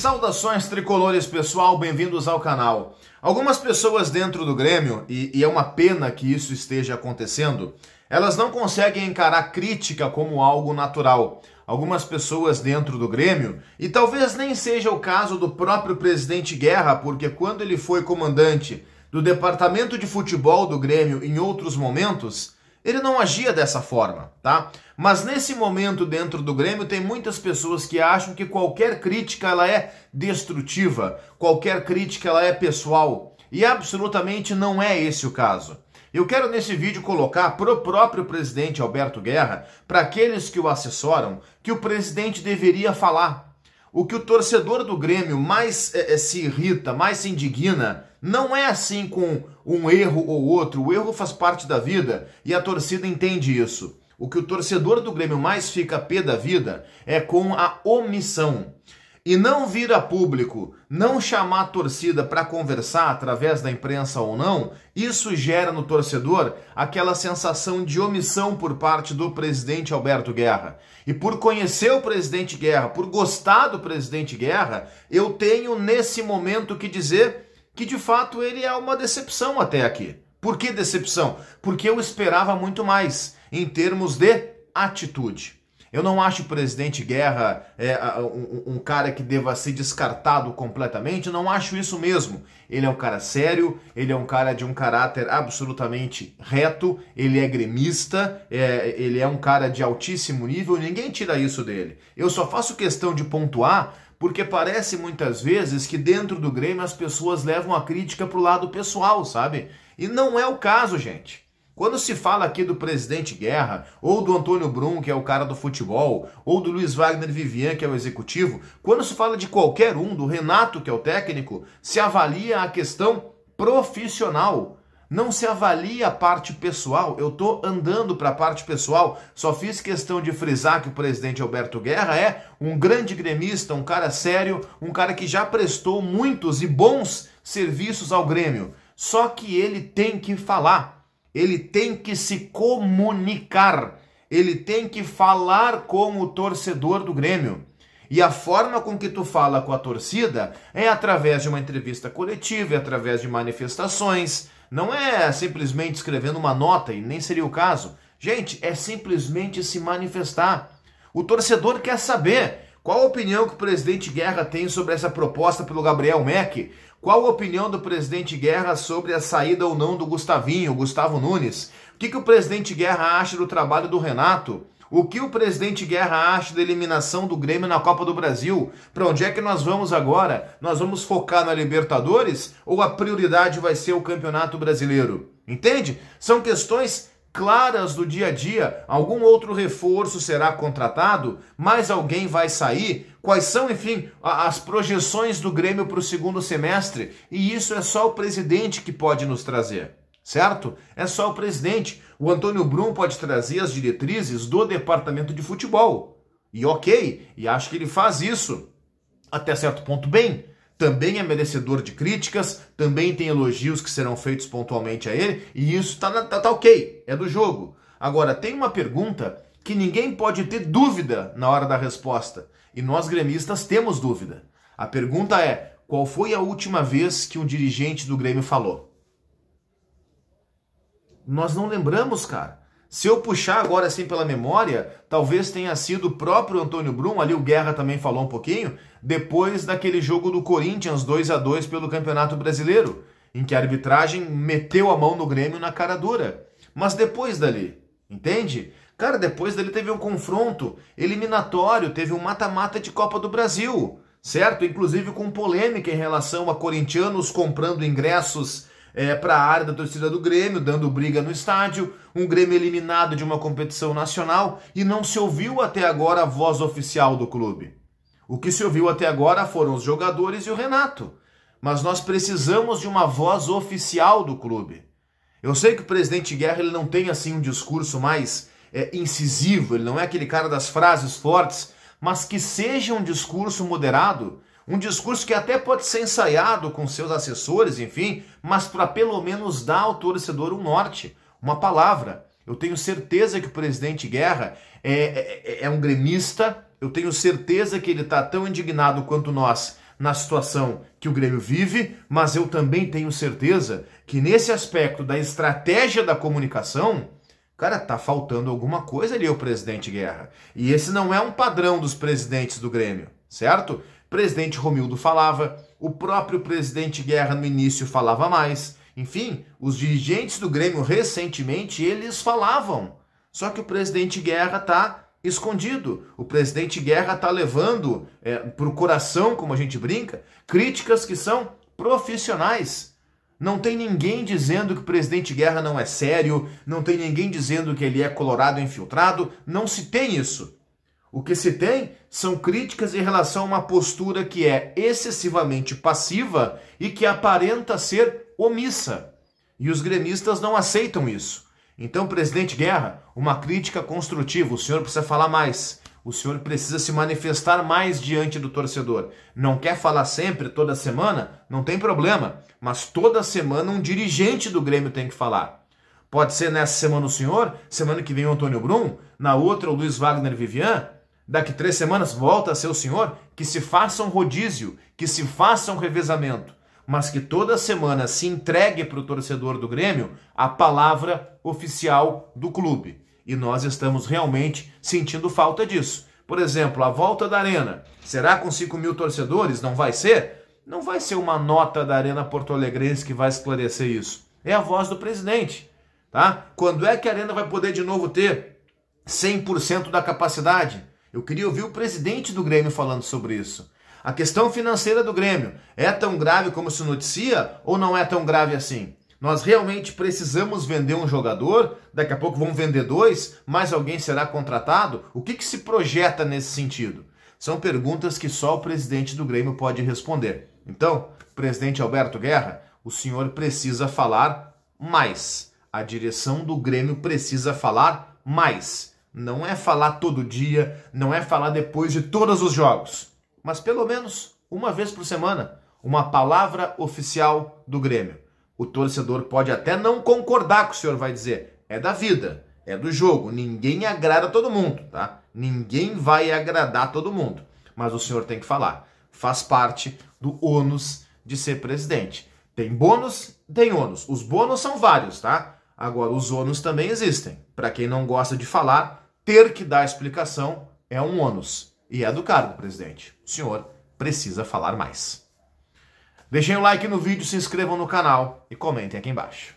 Saudações tricolores, pessoal, bem-vindos ao canal. Algumas pessoas dentro do Grêmio, e é uma pena que isso esteja acontecendo, elas não conseguem encarar crítica como algo natural. Algumas pessoas dentro do Grêmio, e talvez nem seja o caso do próprio presidente Guerra, porque quando ele foi comandante do departamento de futebol do Grêmio em outros momentos, ele não agia dessa forma, tá? Mas nesse momento dentro do Grêmio tem muitas pessoas que acham que qualquer crítica ela é destrutiva, qualquer crítica ela é pessoal, e absolutamente não é esse o caso. Eu quero nesse vídeo colocar para o próprio presidente Alberto Guerra, para aqueles que o assessoram, que o presidente deveria falar. O que o torcedor do Grêmio mais se irrita, mais se indigna, não é assim com um erro ou outro. O erro faz parte da vida e a torcida entende isso. O que o torcedor do Grêmio mais fica pé da vida é com a omissão. E não vir a público, não chamar a torcida para conversar através da imprensa ou não, isso gera no torcedor aquela sensação de omissão por parte do presidente Alberto Guerra. E por conhecer o presidente Guerra, por gostar do presidente Guerra, eu tenho nesse momento que dizer que de fato ele é uma decepção até aqui. Por que decepção? Porque eu esperava muito mais em termos de atitude. Eu não acho o presidente Guerra um cara que deva ser descartado completamente, não acho isso mesmo. Ele é um cara sério, ele é um cara de um caráter absolutamente reto, ele é gremista, ele é um cara de altíssimo nível, ninguém tira isso dele. Eu só faço questão de pontuar porque parece muitas vezes que dentro do Grêmio as pessoas levam a crítica pro lado pessoal, sabe? E não é o caso, gente. Quando se fala aqui do presidente Guerra, ou do Antônio Brum, que é o cara do futebol, ou do Luiz Wagner Vivian, que é o executivo, quando se fala de qualquer um, do Renato, que é o técnico, se avalia a questão profissional. Não se avalia a parte pessoal. Eu tô andando para a parte pessoal. Só fiz questão de frisar que o presidente Alberto Guerra é um grande gremista, um cara sério, um cara que já prestou muitos e bons serviços ao Grêmio. Só que ele tem que falar. Ele tem que se comunicar, ele tem que falar com o torcedor do Grêmio. E a forma com que tu fala com a torcida é através de uma entrevista coletiva, é através de manifestações, não é simplesmente escrevendo uma nota, e nem seria o caso. Gente, é simplesmente se manifestar. O torcedor quer saber qual a opinião que o presidente Guerra tem sobre essa proposta pelo Gabriel Meck. Qual a opinião do presidente Guerra sobre a saída ou não do Gustavinho, Gustavo Nunes? O que o presidente Guerra acha do trabalho do Renato? O que o presidente Guerra acha da eliminação do Grêmio na Copa do Brasil? Para onde é que nós vamos agora? Nós vamos focar na Libertadores ou a prioridade vai ser o Campeonato Brasileiro? Entende? São questões claras do dia a dia. Algum outro reforço será contratado? Mais alguém vai sair? Quais são, enfim, as projeções do Grêmio para o segundo semestre? E isso é só o presidente que pode nos trazer, certo? É só o presidente. O Antônio Brum pode trazer as diretrizes do departamento de futebol. E ok, e acho que ele faz isso até certo ponto bem. Também é merecedor de críticas, também tem elogios que serão feitos pontualmente a ele, e isso tá ok, é do jogo. Agora, tem uma pergunta que ninguém pode ter dúvida na hora da resposta, e nós gremistas temos dúvida. A pergunta é, qual foi a última vez que um dirigente do Grêmio falou? Nós não lembramos, cara. Se eu puxar agora assim pela memória, talvez tenha sido o próprio Antônio Brum, ali o Guerra também falou um pouquinho, depois daquele jogo do Corinthians 2-2 pelo Campeonato Brasileiro, em que a arbitragem meteu a mão no Grêmio na cara dura. Mas depois dali, entende? Cara, depois dali teve um confronto eliminatório, teve um mata-mata de Copa do Brasil, certo? Inclusive com polêmica em relação a corintianos comprando ingressos para a área da torcida do Grêmio, dando briga no estádio, um Grêmio eliminado de uma competição nacional e não se ouviu até agora a voz oficial do clube. O que se ouviu até agora foram os jogadores e o Renato. Mas nós precisamos de uma voz oficial do clube. Eu sei que o presidente Guerra ele não tem assim um discurso mais incisivo, ele não é aquele cara das frases fortes, mas que seja um discurso moderado, um discurso que até pode ser ensaiado com seus assessores, enfim, mas para pelo menos dar ao torcedor um norte, uma palavra. Eu tenho certeza que o presidente Guerra é um gremista, eu tenho certeza que ele está tão indignado quanto nós na situação que o Grêmio vive, mas eu também tenho certeza que nesse aspecto da estratégia da comunicação, cara, tá faltando alguma coisa ali o presidente Guerra. E esse não é um padrão dos presidentes do Grêmio, certo? O presidente Romildo falava, o próprio presidente Guerra no início falava mais. Enfim, os dirigentes do Grêmio recentemente, eles falavam. Só que o presidente Guerra tá escondido. O presidente Guerra tá levando pro coração, como a gente brinca, críticas que são profissionais. Não tem ninguém dizendo que o presidente Guerra não é sério, não tem ninguém dizendo que ele é colorado infiltrado, não se tem isso. O que se tem são críticas em relação a uma postura que é excessivamente passiva e que aparenta ser omissa. E os gremistas não aceitam isso. Então, presidente Guerra, uma crítica construtiva, o senhor precisa falar mais. O senhor precisa se manifestar mais diante do torcedor. Não quer falar sempre, toda semana? Não tem problema. Mas toda semana um dirigente do Grêmio tem que falar. Pode ser nessa semana o senhor, semana que vem o Antônio Brum, na outra o Luiz Wagner Vivian, daqui 3 semanas volta a ser o senhor. Que se faça um rodízio, que se faça um revezamento, mas que toda semana se entregue para o torcedor do Grêmio a palavra oficial do clube. E nós estamos realmente sentindo falta disso. Por exemplo, a volta da Arena. Será com 5 mil torcedores? Não vai ser? Não vai ser uma nota da Arena Porto-Alegrense que vai esclarecer isso. É a voz do presidente. Tá? Quando é que a Arena vai poder de novo ter 100% da capacidade? Eu queria ouvir o presidente do Grêmio falando sobre isso. A questão financeira do Grêmio é tão grave como se noticia ou não é tão grave assim? Nós realmente precisamos vender um jogador? Daqui a pouco vão vender 2? Mais alguém será contratado? O que se projeta nesse sentido? São perguntas que só o presidente do Grêmio pode responder. Então, presidente Alberto Guerra, o senhor precisa falar mais. A direção do Grêmio precisa falar mais. Não é falar todo dia, não é falar depois de todos os jogos. Mas pelo menos uma vez por semana, uma palavra oficial do Grêmio. O torcedor pode até não concordar com o que o senhor vai dizer. É da vida, é do jogo. Ninguém agrada todo mundo, tá? Ninguém vai agradar todo mundo. Mas o senhor tem que falar. Faz parte do ônus de ser presidente. Tem bônus, tem ônus. Os bônus são vários, tá? Agora, os ônus também existem. Para quem não gosta de falar, ter que dar explicação é um ônus. E é do cargo, presidente. O senhor precisa falar mais. Deixem o like no vídeo, se inscrevam no canal e comentem aqui embaixo.